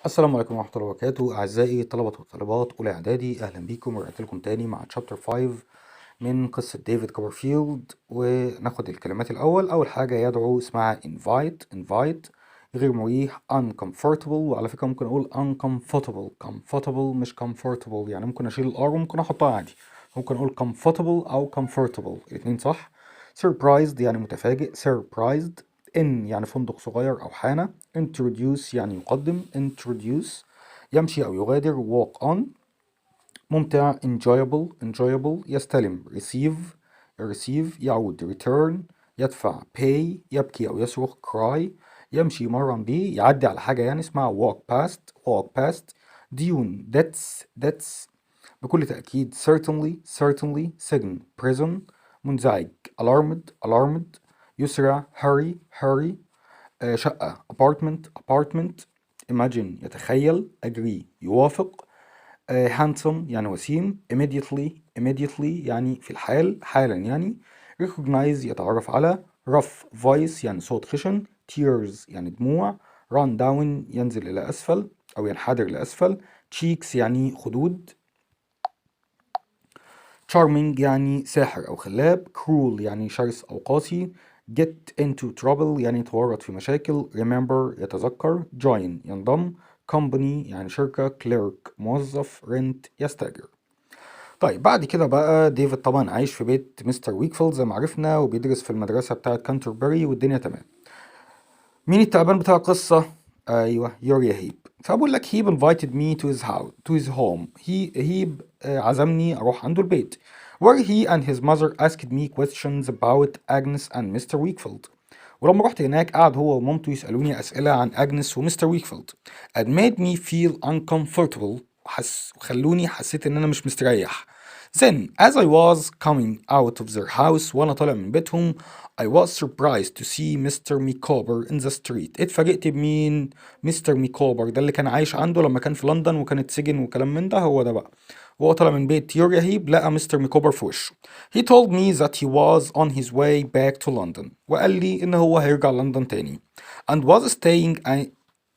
السلام عليكم ورحمة الله وبركاته أعزائي طلبة وطالبات اولي اعدادي، أهلا بيكم ورجعت لكم تاني مع تشابتر 5 من قصة ديفيد كوبرفيلد. وناخد الكلمات الأول. أول حاجة يدعو اسمها invite غير مريح uncomfortable، وعلى فكرة ممكن أقول uncomfortable مش comfortable، يعني ممكن أشيل الار وممكن أحطها عادي، ممكن أقول comfortable أو comfortable الاتنين صح. surprised يعني متفاجئ surprised. in يعني فندق صغير أو حانة. introduce يعني يقدم introduce. يمشي أو يغادر walk on. ممتع enjoyable يستلم receive يعود return. يدفع pay. يبكي أو يصرخ cry. يمشي يمرن بيه يعدي على حاجة يعني اسمها walk past. ديون debts بكل تأكيد certainly سجن prison. منزعج alarmed. يسرع hurry. شقة apartment. imagine يتخيل. agree يوافق. handsome يعني وسيم. immediately يعني في الحال حالا يعني. recognize يتعرف على. rough voice يعني صوت خشن. tears يعني دموع. run down ينزل إلى أسفل أو ينحدر لأسفل. cheeks يعني خدود. charming يعني ساحر أو خلاب. cruel يعني شرس أو قاسي. get into trouble يعني يتورط في مشاكل. remember يتذكر. join ينضم. company يعني شركة. clerk موظف. rent يستأجر. طيب بعد كده بقى ديفيد طبعا عايش في بيت مستر ويكفيلد زي ما عرفنا، وبيدرس في المدرسة بتاعة كانتربري والدنيا تمام. مين التعبان بتاع القصة؟ أيوه يوريا هيب. فبقول لك هيب invited me to his home. هيب عزمني أروح عنده البيت. Where he and his mother asked me questions about Agnes and Mr. Wakefield. ولما رحت هناك قعد هو ومامته يسألوني أسئلة عن أجنس ومستر ويكفيلد. and made me feel uncomfortable وخلوني حسيت إن أنا مش مستريح. Then, as I was coming out of their house وأنا طالع من بيتهم, I was surprised to see Mr. Micawber in the street. اتفاجئت بمين؟ مستر ميكوبر ده اللي كان عايش عنده لما كان في لندن وكانت سجن وكلام من ده، هو ده بقى. وهو طالع من بيت يوريا هيب لقى مستر ميكوبر في وشه. He told me that he was on his way back to London. وقال لي إن هو هيرجع لندن تاني. And was staying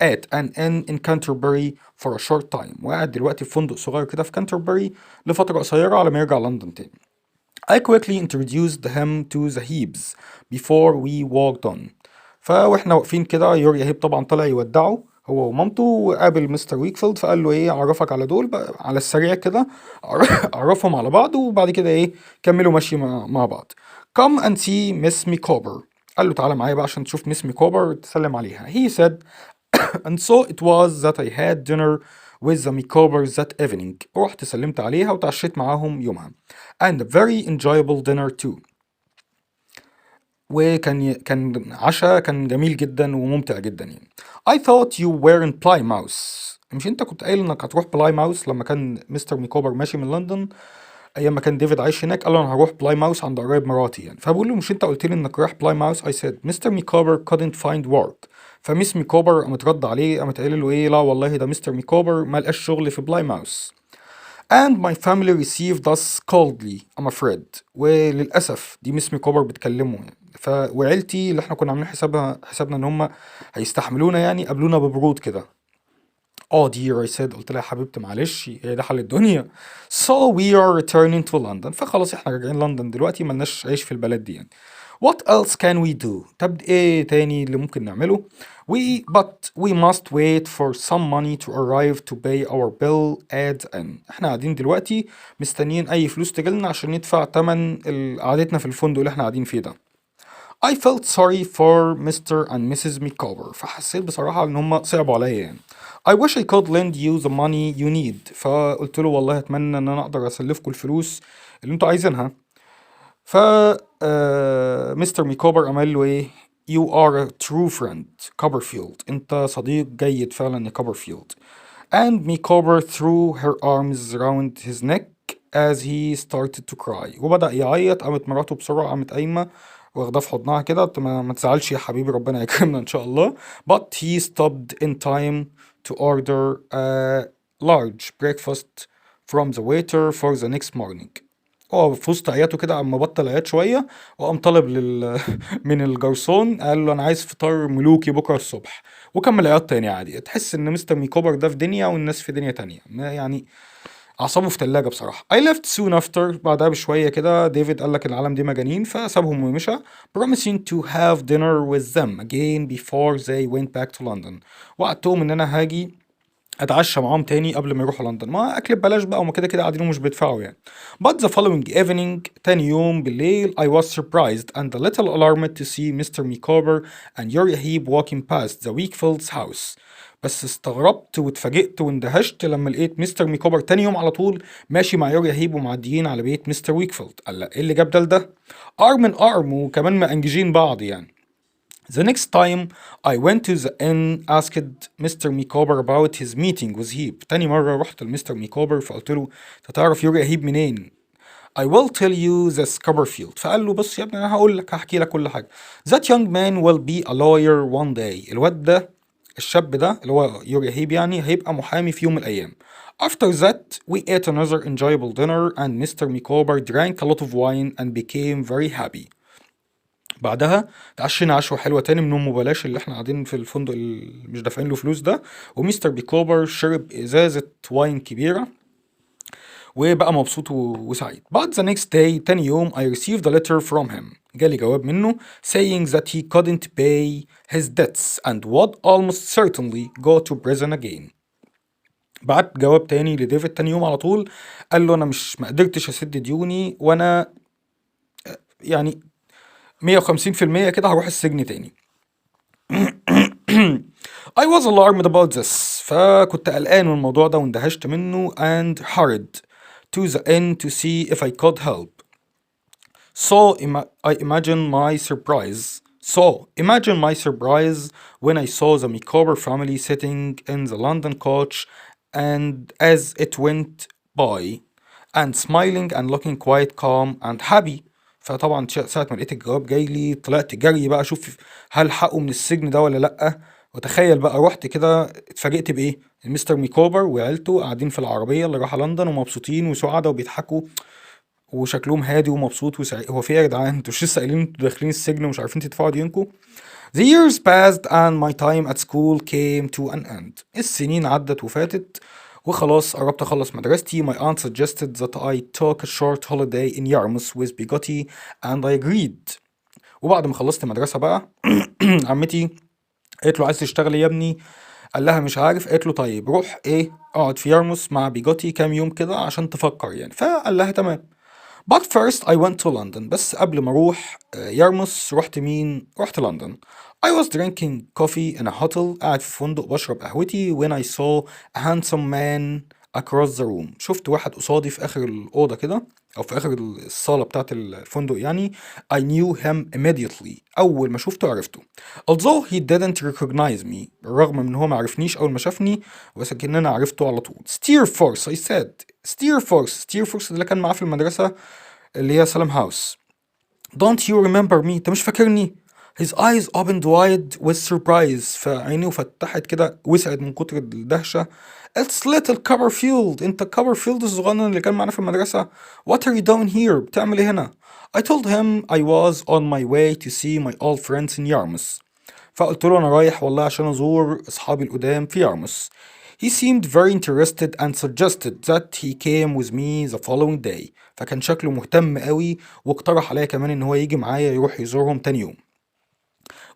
at an inn in Canterbury for a short time. وقاعد دلوقتي في فندق صغير كده في كانتربري لفترة قصيرة على ما يرجع لندن تاني. I quickly introduced him to the Hebes before we walked on. فاحنا واقفين كده يوريا هيب طبعا طلع يودعه هو ومامته، وقابل مستر ويكفيلد فقال له ايه اعرفك على دول بقى على السريع كده. عرفهم على بعض وبعد كده ايه كملوا ماشي مع بعض. Come and see Miss Micawber. قال له تعالى معايا بقى عشان تشوف ميس ميكوبر تسلم عليها. He said and so it was that I had dinner with the Micawbers that evening. رحت سلمت عليها وتعشيت معاهم يومها. And a very enjoyable dinner too. كان عشاء كان جميل جدا وممتع جدا يعني. I thought you were in Plymouth. مش انت كنت قايل انك هتروح بلايماوس لما كان مستر ميكوبر ماشي من لندن ايام ما كان ديفيد عايش هناك؟ قال له انا هروح بلايماوس عند قرايب مراتي يعني. فبقول له مش انت قلت لي انك رايح بلايماوس؟ I said Mr. Micawber couldn't find work. فميس ميكوبر قامت رد عليه قامت قايله له ايه لا والله ده مستر ميكوبر ما لقاش شغل في بلايماوس. And my family received us coldly I'm afraid. وللأسف دي ميس ميكوبر بتكلمه يعني. وعيلتي اللي احنا كنا عاملين حسابنا ان هم هيستحملونا يعني قابلونا ببرود كده. اه dear I said. قلت لها يا حبيبتي معلش هي ده حل الدنيا. So we are returning to London. فخلاص احنا راجعين لندن دلوقتي ملناش عيش في البلد دي يعني. What else can we do؟ طب ايه تاني اللي ممكن نعمله؟ But we must wait for some money to arrive to pay our bill at an. احنا قاعدين دلوقتي مستنيين اي فلوس تجيلنا عشان ندفع تمن قعدتنا في الفندق اللي احنا قاعدين فيه ده. I felt sorry for Mr. and Mrs. Micawber. فحسيت بصراحة ان هم صعبوا عليا يعني. I wish I could lend you the money you need. فقلت له والله اتمنى ان انا اقدر اسلفكم الفلوس اللي انتوا عايزينها. ف مستر ميكوبر قال له ايه You are a true friend Copperfield. انت صديق جيد فعلا يا كوبرفيلد. And Micawber threw her arms around his neck as he started to cry. وبدأ يعيط قامت مراته بسرعة قامت قايمة واخداه في حضنها كده ما تزعلش يا حبيبي ربنا يكرمنا ان شاء الله. But he stopped in time to order a large breakfast from the waiter for the next morning. هو في وسط عياته كده اما بطل عيات شويه، وقام طالب من الجرسون، قال له انا عايز فطار ملوكي بكره الصبح، وكمل عياط تاني عادي. تحس ان مستر ميكوبر ده في دنيا والناس في دنيا تانية، يعني اعصابه في تلاجة بصراحة. I left soon after. بعدها بشوية كده ديفيد قال لك العالم دي مجانين، فسابهم ومشى. promising to have dinner with them again before they went back to London. وعدتهم ان انا هاجي اتعشى معاهم تاني قبل ما يروحوا لندن، ما اكل ببلاش بقى، وما كده كده قاعدين ومش بيدفعوا يعني. but the following evening تاني يوم بالليل I was surprised and a little alarmed to see Mr. Micawber and Uriah Heep walking past the Wakefields house. بس استغربت واتفاجئت واندهشت لما لقيت مستر ميكوبر تاني يوم على طول ماشي مع يوريا هيب ومعديين على بيت مستر ويكفيلد. قال لا، ايه اللي جاب ده لده؟ ارم ان ارم، وكمان مأنججين بعض يعني. The next time I went to the inn asked Mr. Micawber about his meeting with Heap. تاني مرة رحت لمستر ميكوبر فقلت له انت تعرف يوريا هيب منين؟ I will tell you this Copperfield. فقال له بص يا ابني انا هقول لك، هحكي لك كل حاجة. That young man will be a lawyer one day. الواد ده، الشاب ده اللي هو يوريا هيب يعني، هيبقى محامي في يوم من الأيام. After that we ate another enjoyable dinner and Mr. Micawber drank a lot of wine and became very happy. بعدها اتعشينا عشوة حلوة تاني من أم بلاش اللي احنا قاعدين في الفندق اللي مش دافعين له فلوس ده، ومستر بيكوبر شرب إزازة واين كبيرة وبقى مبسوط وسعيد. But the next day تاني يوم I received a letter from him. جالي جواب منه saying that he couldn't pay his debts and would almost certainly go to prison again. بعت جواب تاني لديفيد تاني يوم على طول، قال له انا مش ما قدرتش اسد ديوني، وانا يعني 150% كده هروح السجن تاني. I was alarmed about this. فكنت قلقان من الموضوع ده واندهشت منه and hurried to the inn to see if I could help. I imagine my surprise when I saw the Micawber family sitting in the London coach and as it went by and smiling and looking quite calm and happy. فطبعا ساعة ما لقيت الجواب جاي لي طلعت جري بقى اشوف هل حقه من السجن ده ولا لأ. وتخيل بقى رحت كده اتفاجئت بايه؟ المستر ميكوبر وعيلته قاعدين في العربية اللي رايحة لندن ومبسوطين وسعداء وبيضحكوا وشكلهم هادي ومبسوط وسعيد. هو في ايه يا جدعان؟ انتوا مش لسه قايلين انتوا داخلين السجن ومش عارفين تدفعوا ديونكم؟ The years passed and my time at school came to an end. السنين عدت وفاتت وخلاص قربت اخلص مدرستي. My aunt suggested that I took a short holiday in Yarmouth with Bigoti and I agreed. وبعد ما خلصت مدرسة بقى عمتي قالت له عايز تشتغل يا ابني؟ قال لها مش عارف. قالت له طيب روح ايه اقعد في يارموس مع بيجوتي كام يوم كده عشان تفكر يعني. فقال لها تمام. But first I went to London. بس قبل ما اروح يارموس رحت مين؟ رحت لندن. I was drinking coffee in a hotel. قاعد في فندق بشرب قهوتي when I saw a handsome man across the room. شفت واحد قصادي في اخر الأوضة كده او في اخر الصالة بتاعت الفندق يعني. I knew him immediately. اول ما شفته عرفته. Although he didn't recognize me. بالرغم من ان هو ما عرفنيش اول ما شافني، ولكن انا عرفته على طول. Steerforth I said. Steerforth اللي كان معاه في المدرسة اللي هي سلام هاوس. Don't you remember me؟ انت مش فاكرني؟ His eyes opened wide with surprise. فعينيه فتحت كده وسعت من كتر الدهشة. It's little Copperfield. انت كوبرفيلد الصغنن اللي كان معانا في المدرسة. What are you doing here؟ بتعمل ايه هنا؟ I told him I was on my way to see my old friends in Yarmouth. فقلت له انا رايح والله عشان ازور اصحابي القدام في يارموث. He seemed very interested and suggested that he came with me the following day. فكان شكله مهتم قوي واقترح عليا كمان ان هو يجي معايا يروح يزورهم تاني يوم.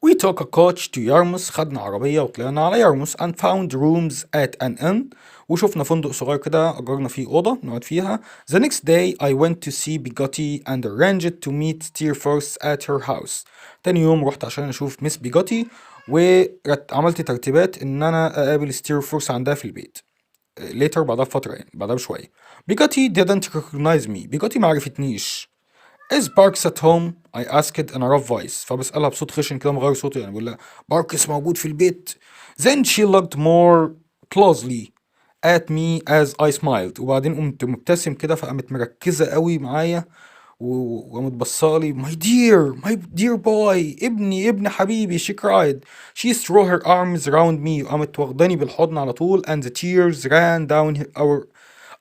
We took a coach to Yarmouth. خدنا عربية وطلعنا على يارموث and found rooms at an inn. وشفنا فندق صغير كده أجرنا فيه أوضة نقعد فيها. The next day I went to see Bigoti and arranged to meet Steerforth at her house. تاني يوم رحت عشان أشوف مس بيجوتي وعملت ترتيبات إن أنا أقابل ستيرفورث عندها في البيت. later بعدها بفترة يعني بعدها بشوية. Bigoti didn't recognize me. بيجوتي ما عرفتنيش. Is Barks at home? I asked in a rough voice. فبسألها بصوت خشن كده مغير صوته يعني بقول لها باركس موجود في البيت. Then she looked more closely at me as I smiled. وبعدين قمت مبتسم كده فقامت مركزة قوي معايا وقامت بصالي. my dear boy. ابن حبيبي. She cried. She threw her arms around me. وقامت واخداني بالحضن على طول and the tears ran down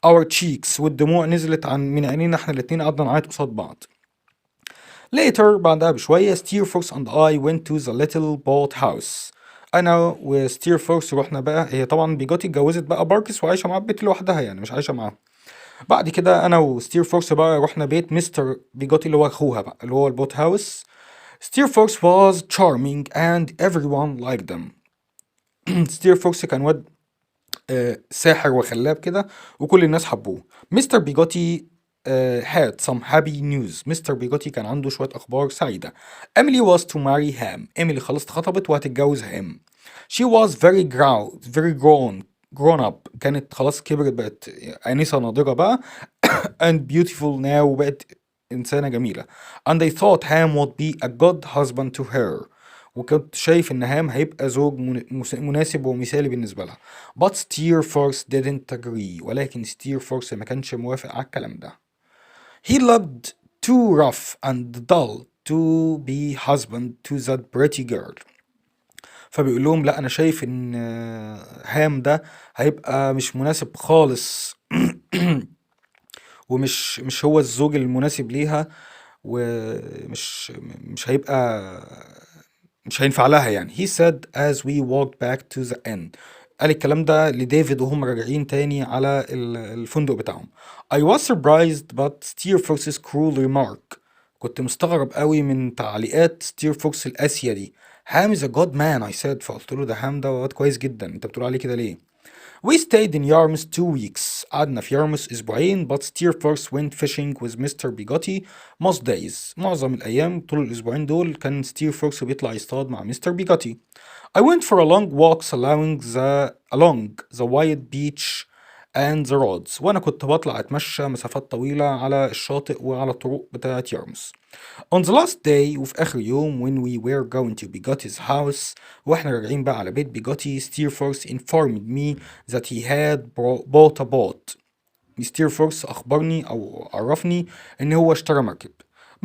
our cheeks والدموع نزلت من عينينا احنا الاتنين، قعدنا نعيط قصاد بعض. Later بعدها بشوية ستيرفوكس and I went to the little boat house. أنا وستيرفوكس رحنا بقى، هي طبعا بيجوتي اتجوزت بقى باركس وعايشة مع البيت لوحدها يعني مش عايشة معاه. بعد كده أنا وستيرفوكس بقى رحنا بيت مستر بيجوتي اللي هو أخوها بقى اللي هو البوت هاوس. ستيرفوكس was charming and everyone liked them. ستيرفوكس كان واد ساحر وخلاب كده وكل الناس حبوه. مستر بيجوتي had some happy news. مستر بيجوتي كان عنده شوية أخبار سعيدة. Emily was to marry him. إيميلي خلاص اتخطبت وهتتجوز هيم. She was very grown up. كانت خلاص كبرت بقت آنسة ناضجة بقى and beautiful now وبقت إنسانة جميلة. And I thought Ham would be a good husband to her. وكنت شايف إن هام هيبقى زوج مناسب ومثالي بالنسبة لها. But Steerforth didn't agree. ولكن ستيرفورث ما كانش موافق على الكلام ده. He looked too rough and dull to be husband to that pretty girl. فبيقول لهم لا أنا شايف إن هام ده هيبقى مش مناسب خالص ومش هو الزوج المناسب ليها ومش مش هينفع لها يعني. He said as we walked back to the inn. قال الكلام ده لديفيد وهم راجعين تاني على الفندق بتاعهم. I was surprised but Steerforth's cruel remark. كنت مستغرب قوي من تعليقات ستيرفوكس القاسية دي. هام is a good man I said. فقلت له ده هام ده واد كويس جدا، انت بتقول عليه كده ليه؟ We stayed in Yarmouth 2 weeks. قعدنا في يارموث أسبوعين. But Steerforth went fishing with Mr. Bigotty most days. معظم الأيام طول الأسبوعين دول كان ستيرفورث بيطلع يصطاد مع مستر بيجوتي. I went for a long walks along the wide beach and the roads. وأنا كنت بطلع أتمشى مسافات طويلة على الشاطئ وعلى الطرق بتاعة يارموث. On the last day وفي آخر يوم when we were going to Bigotty's house واحنا راجعين بقى على بيت بيجوتي ستيرفورث informed me that he had bought a boat. ستيرفورث أخبرني أو عرفني إن هو اشترى مركب.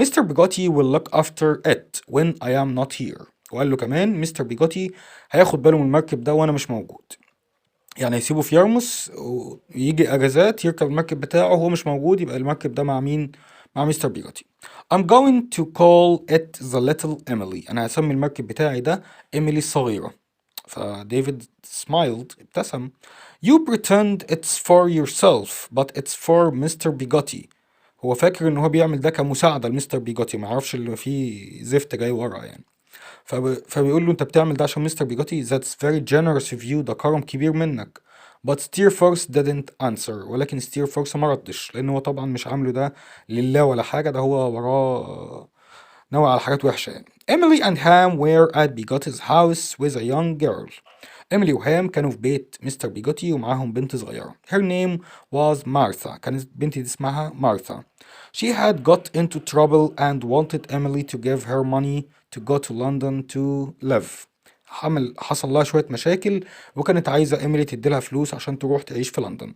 Mr. بيجوتي will look after it when I am not here. وقال له كمان مستر بيجوتي هياخد باله من المركب ده وأنا مش موجود. يعني هيسيبه في يارموث ويجي اجازات يركب المركب بتاعه وهو مش موجود، يبقى المركب ده مع مين؟ مع مستر بيجوتي. I'm going to call it the little Emily. انا هسمي المركب بتاعي ده ايميلي الصغيرة. فديفيد smiled ابتسم. You pretend it's for yourself but it's for Mr. بيجوتي. هو فاكر ان هو بيعمل ده كمساعدة لمستر بيجوتي، ما يعرفش اللي فيه زفت جاي ورا يعني. فبيقول له انت بتعمل ده عشان مستر بيجوتي. That's very generous of you. ده كرم كبير منك. But Steerforth didn't answer. ولكن ستيرفورث ما ردش لأن هو طبعا مش عامله ده لله ولا حاجة، ده هو وراه نوع على حاجات وحشة يعني. Emily and Ham were at Bigotti's house with a young girl. إيميلي وهام كانوا في بيت مستر بيجوتي ومعاهم بنت صغيرة. Her name was Martha. كانت البنت دي اسمها مارثا. She had got into trouble and wanted Emily to give her money to go to London to live. حصل لها شوية مشاكل وكانت عايزة إيميلي تديلها فلوس عشان تروح تعيش في لندن.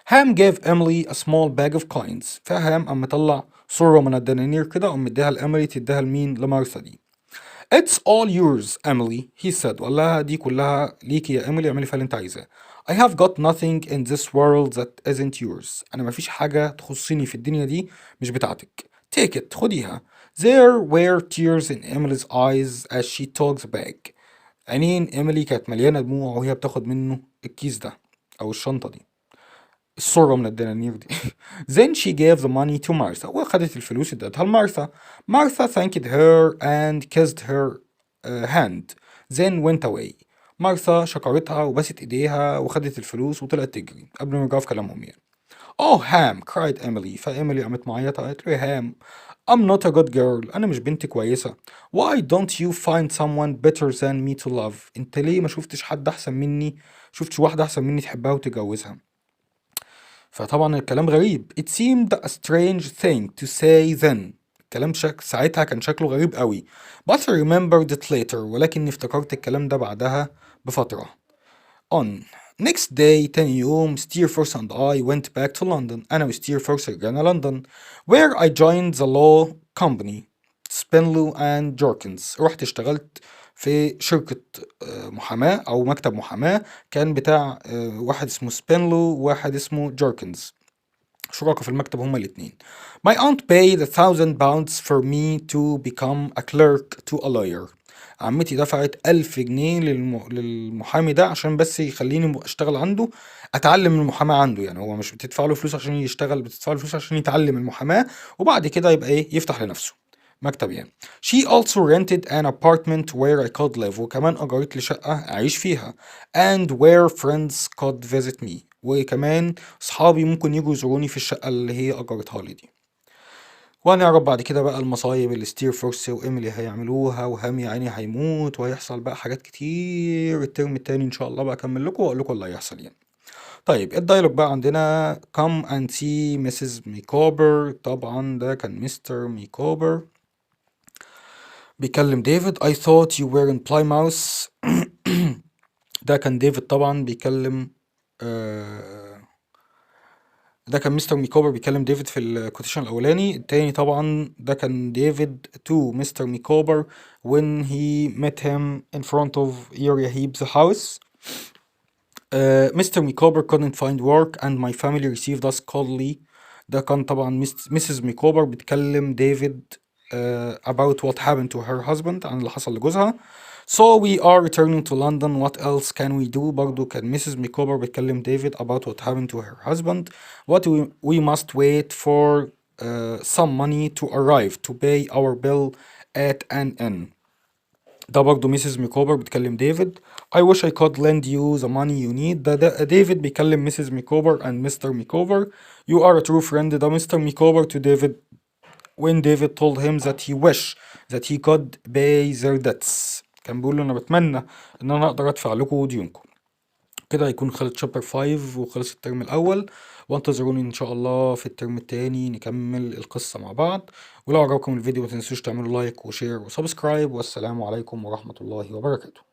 هام gave Emily a small bag of coins. فهام قام مطلع صورة من الدنانير كده قام مديها لإيميلي تديها لمين؟ لمارثا دي. It's all yours, Emily, he said. وقال لها دي كلها ليكي يا إيميلي، اعملي فيها اللي انت عايزاه. I have got nothing in this world that isn't yours. أنا مفيش حاجة تخصني في الدنيا دي مش بتاعتك. Take it, خديها. There were tears in Emily's eyes as she took the bag. عينين إيميلي كانت مليانة دموع وهي بتاخد منه الكيس ده أو الشنطة دي، الصورة من الدنانير دي. Then she gave the money to Martha. وأخدت الفلوس ادتها لمارثا. Martha thanked her and kissed her hand. Then went away. مارثا شكرتها وبست ايديها وخدت الفلوس وطلعت تجري قبل ما يرجعوا في كلامهم يعني. Oh Ham, cried Emily. فإيميلي قامت معيطة قالت له يا هام I'm not a good girl. أنا مش بنت كويسة. Why don't you find someone better than me to love? أنت ليه ما شفتش حد أحسن مني؟ شفتش واحدة أحسن مني تحبها وتتجوزها؟ فطبعا الكلام غريب. It seemed a strange thing to say then. الكلام ساعتها كان شكله غريب قوي. But I remembered it later. ولكني افتكرت الكلام ده بعدها بفترة. On next day تاني يوم Steerforth and I went back to London. أنا وستيرفورث رجعنا لندن where I joined the law company Spinlow and Jorkins. رحت اشتغلت في شركة محاماة أو مكتب محاماة، كان بتاع واحد اسمه سبينلو وواحد اسمه جاركنز، شركاء في المكتب هما الاتنين. My aunt paid £1,000 for me to become a clerk to a lawyer. عمتي دفعت 1000 جنيه للمحامي ده عشان بس يخليني اشتغل عنده، اتعلم المحاماة عنده. يعني هو مش بتدفع له فلوس عشان يشتغل، بتدفع له فلوس عشان يتعلم المحاماة وبعد كده يبقى ايه، يفتح لنفسه مكتب يعني. She also rented an apartment where I could live. وكمان أجرت لي شقة أعيش فيها. And where friends could visit me. وكمان أصحابي ممكن يجوا يزوروني في الشقة اللي هي أجرتها لي دي. وهنعرف بعد كده بقى المصايب اللي ستير فورس وإيميلي هيعملوها، وهام يا عيني هيموت، وهيحصل بقى حاجات كتير الترم التاني إن شاء الله بقى أكمل لكم وأقول لكم اللي هيحصل يعني. طيب الدايلوج بقى عندنا come and see Mrs. ميكوبر. طبعا ده كان مستر ميكوبر بيكلم ديفيد. I thought you were in Plymouth. ده كان ديفيد طبعا بيكلم ده كان مستر ميكوبر بيكلم ديفيد في الكوتيشن الأولاني. التاني طبعا ده كان ديفيد to مستر ميكوبر when he met him in front of Uriah Heep's house. Mr. Mikober couldn't find work and my family received us coldly. ده كان طبعا Mrs. ميكوبر بتكلم ديفيد about what happened to her husband، عن اللي حصل لجوزها. So we are returning to London, what else can we do. برضو كان Mrs. ميكوبر بتكلم ديفيد about what happened to her husband. What we must wait for some money to arrive to pay our bill at an inn. ده برضه ميسيس ميكوبر بتكلم ديفيد. I wish I could lend you the money you need. ده ديفيد بيكلم ميسيس ميكوبر and مستر ميكوبر. You are a true friend. ده مستر ميكوبر to David when David told him that he wish that he could pay their debts. كان بيقول له أنا بتمنى إن أنا أقدر أدفع لكم ديونكم. كده هيكون خلص شابتر 5 وخلص الترم الأول، وانتظروني إن شاء الله في الترم التاني نكمل القصة مع بعض. ولو عجبكم الفيديو متنسوش تعملوا لايك وشير وسبسكرايب، والسلام عليكم ورحمة الله وبركاته.